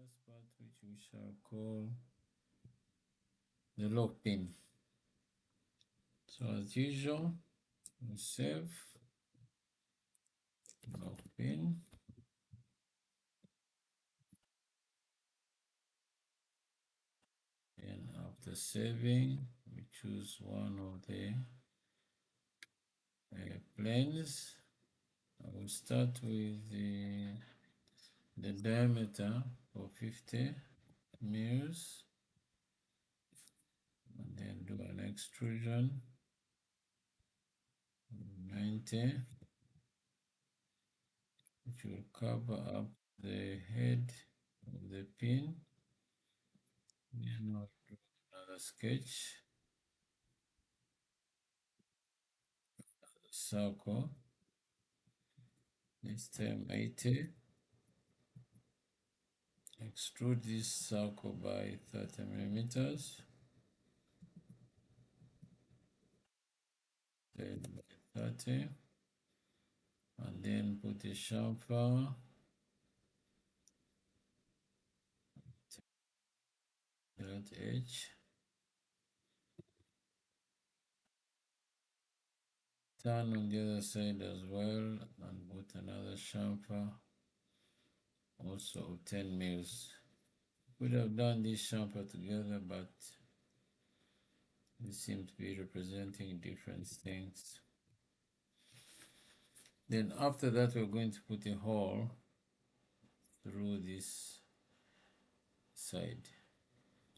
first part, which we shall call the lock pin. So as usual, we save lock pin. And after saving, we choose one of the planes. I will start with the diameter for 50 mils, and then do an extrusion 90, which will cover up the head of the pin. Then I'll do another sketch, circle, this time 80. Extrude this circle by 30 millimeters. Then by 30. And then put the chamfer at edge. Turn on the other side as well and put another chamfer, also of 10 mils. Could have done this chamfer together, but they seem to be representing different things. Then after that, we're going to put a hole through this side.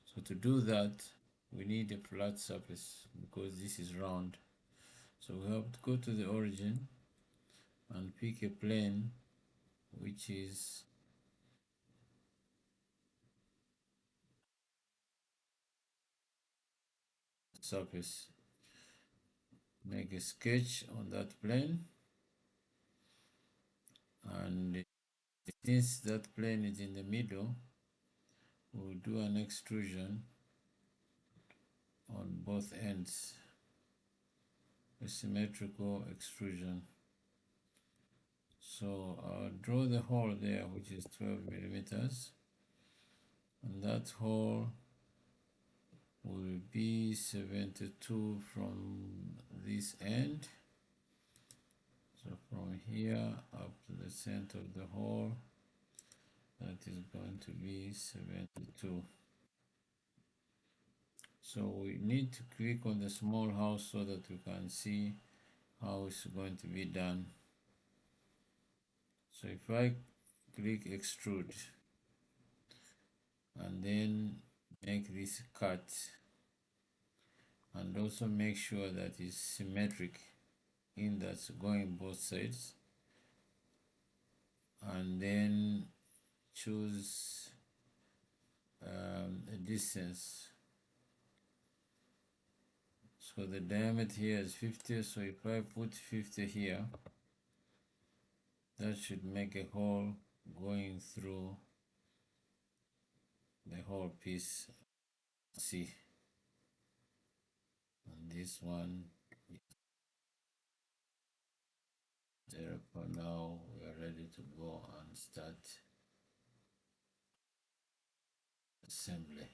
So to do that, we need a flat surface because this is round. So we have to go to the origin and pick a plane which is surface. Make a sketch on that plane, and since that plane is in the middle, we'll do an extrusion on both ends, a symmetrical extrusion. So I'll draw the hole there, which is 12 millimeters, and that hole will be 72 from this end. So from here up to the center of the hole, that is going to be 72. So we need to click on the small house so that we can see how it's going to be done. So if I click extrude and then make this cut, and also make sure that it's symmetric in that's going both sides, and then choose a distance. So the diameter here is 50, so if I put 50 here, that should make a hole going through the whole piece. See, and this one there. For now we are ready to go and start assembly.